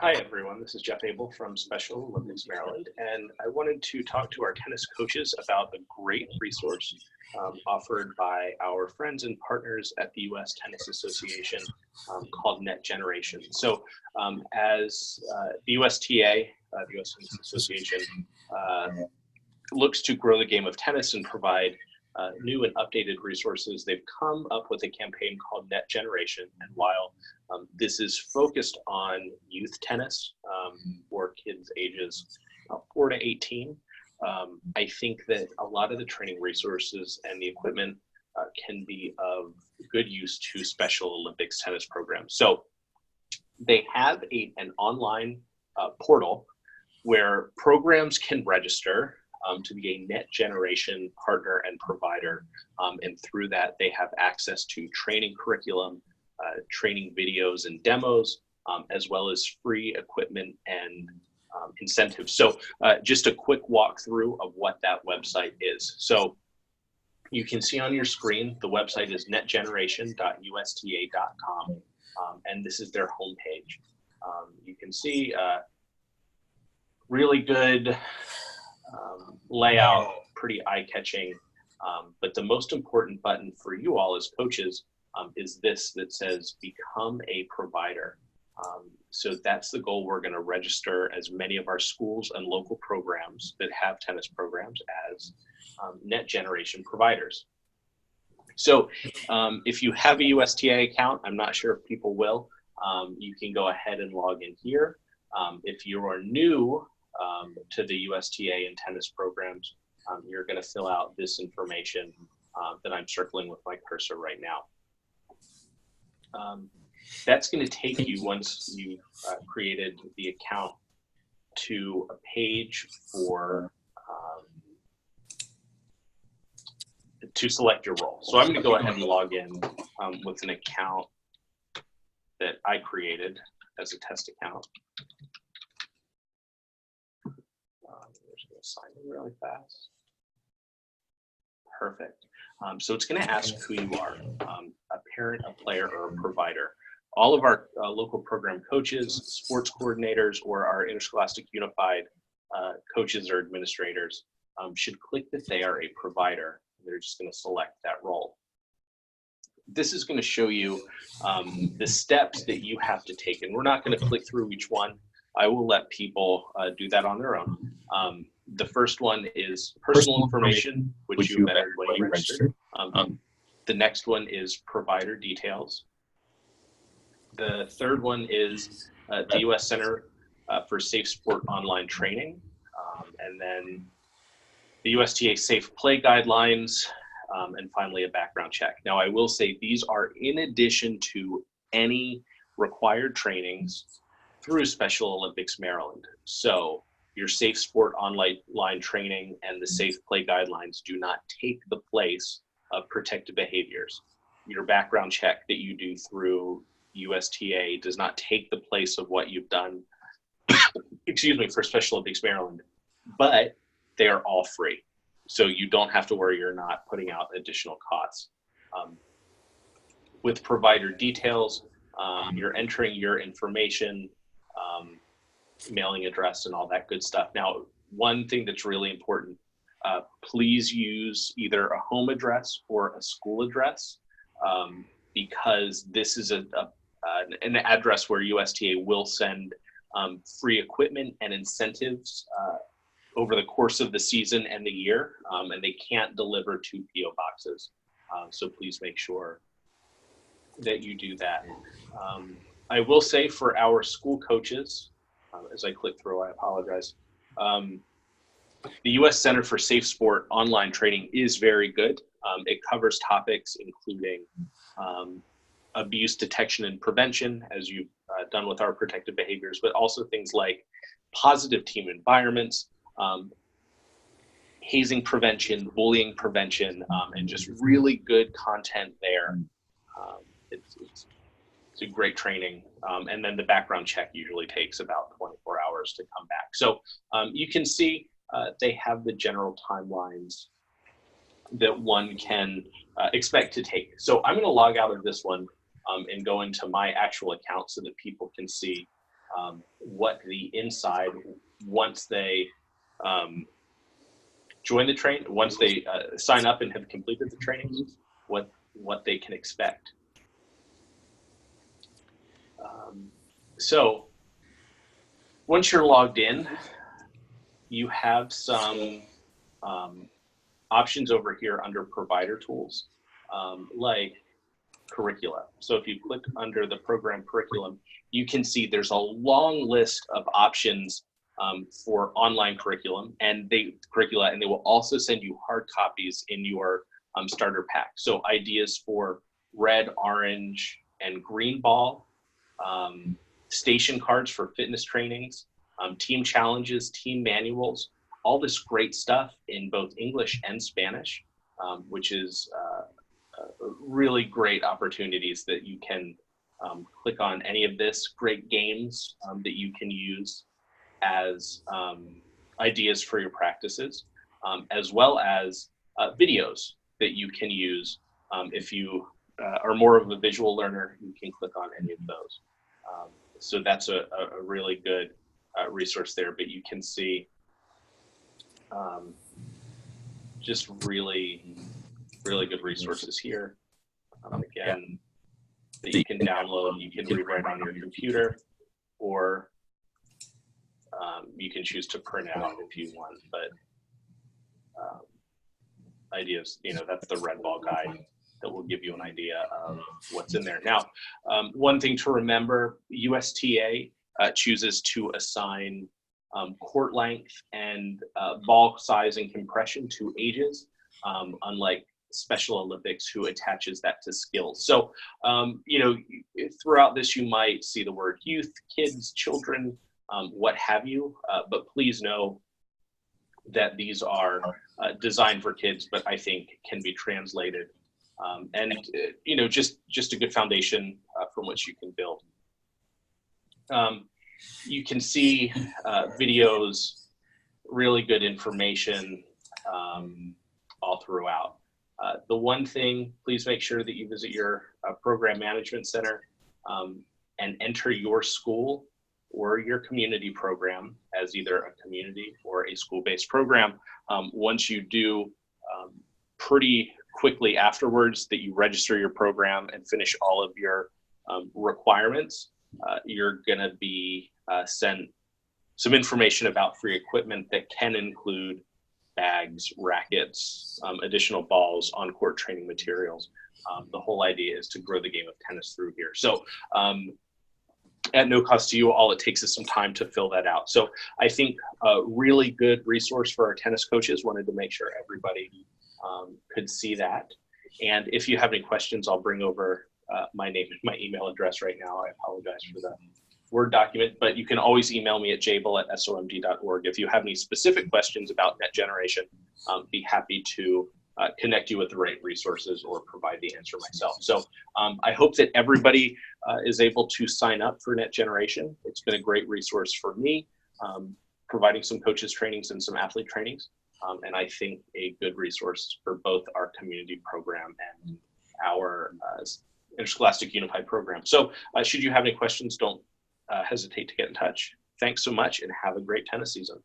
Hi everyone, this is Jeff Abel from Special Olympics Maryland, and I wanted to talk to our tennis coaches about a great resource offered by our friends and partners at the US Tennis Association called NetGeneration. So as the USTA, the US Tennis Association, looks to grow the game of tennis and provide new and updated resources, they've come up with a campaign called NetGeneration. And while this is focused on youth tennis for kids ages 4 to 18, I think that a lot of the training resources and the equipment can be of good use to Special Olympics tennis programs. So they have an online portal where programs can register to be a NetGeneration partner and provider. And through that, they have access to training curriculum, training videos and demos, as well as free equipment and incentives. So just a quick walkthrough of what that website is. So you can see on your screen, the website is netgeneration.usta.com, and this is their homepage. You can see really good layout, pretty eye-catching, but the most important button for you all as coaches is this that says become a provider. So that's the goal. We're going to register as many of our schools and local programs that have tennis programs as NetGeneration providers. So if you have a USTA account, I'm not sure if people will, you can go ahead and log in here. If you are new to the USTA and tennis programs, you're going to fill out this information that I'm circling with my cursor right now. That's going to take you, once you've created the account, to a page for to select your role. So I'm going to go ahead and log in with an account that I created as a test account. Just going to sign in really fast. Perfect. So it's going to ask who you are, a parent, a player, or a provider. All of our local program coaches, sports coordinators, or our interscholastic unified coaches or administrators should click that they are a provider. They're just going to select that role. This is going to show you the steps that you have to take, and we're not going to click through each one. I will let people do that on their own. The first one is personal information, which you entered when you registered. The next one is provider details. The third one is the U.S. Center for Safe Sport Online Training. And then the USTA Safe Play Guidelines, and finally a background check. Now, I will say these are in addition to any required trainings through Special Olympics Maryland. So your Safe Sport Online Training and the Safe Play Guidelines do not take the place of protective behaviors. Your background check that you do through USTA does not take the place of what you've done, excuse me, for Special Olympics Maryland, but they are all free. So you don't have to worry you're not putting out additional costs. With provider details, you're entering your information, mailing address and all that good stuff. Now, one thing that's really important, please use either a home address or a school address, because this is an address where USTA will send free equipment and incentives over the course of the season and the year, and they can't deliver to PO boxes. So please make sure that you do that. I will say for our school coaches, as I click through, I apologize. The U.S. Center for Safe Sport Online Training is very good. It covers topics including abuse detection and prevention, as you've done with our protective behaviors, but also things like positive team environments, hazing prevention, bullying prevention, and just really good content there. It's a great training. And then the background check usually takes about 24 hours to come back. So you can see they have the general timelines that one can expect to take. So I'm going to log out of this one and go into my actual account so that people can see what the inside, once they join the train, once they sign up and have completed the training, what they can expect. So once you're logged in, you have some options over here under provider tools, like curricula. So if you click under the program curriculum, you can see there's a long list of options for online curriculum and they will also send you hard copies in your starter pack. So ideas for red, orange, and green ball, station cards for fitness trainings, team challenges, team manuals, all this great stuff in both English and Spanish, which is really great opportunities that you can click on any of this, great games that you can use as ideas for your practices, as well as videos that you can use. If you are more of a visual learner, you can click on any of those. So that's a really good resource there, but you can see just really good resources here. Again, that you can download, you can read right on your computer, or you can choose to print out if you want, but ideas, that's the red ball guide that will give you an idea of what's in there. Now, one thing to remember, USTA chooses to assign court length and ball size and compression to ages, unlike Special Olympics, who attaches that to skills. So, throughout this, you might see the word youth, kids, children, what have you, but please know that these are designed for kids, but I think can be translated. Just a good foundation from which you can build. You can see videos, really good information all throughout. The one thing, please make sure that you visit your program management center and enter your school or your community program as either a community or a school-based program. Once you do, pretty quickly afterwards that you register your program and finish all of your requirements, you're gonna be sent some information about free equipment that can include bags, rackets, additional balls, on-court training materials. The whole idea is to grow the game of tennis through here. So at no cost to you, all it takes is some time to fill that out. So I think a really good resource for our tennis coaches. Wanted to make sure everybody could see that. And if you have any questions, I'll bring over my name and my email address right now. I apologize for the Word document, but you can always email me at jabel@somd.org. If you have any specific questions about NetGeneration, be happy to connect you with the right resources or provide the answer myself. So I hope that everybody is able to sign up for NetGeneration. It's been a great resource for me, providing some coaches trainings and some athlete trainings. And I think a good resource for both our community program and our Interscholastic Unified program. So should you have any questions, don't hesitate to get in touch. Thanks so much and have a great tennis season.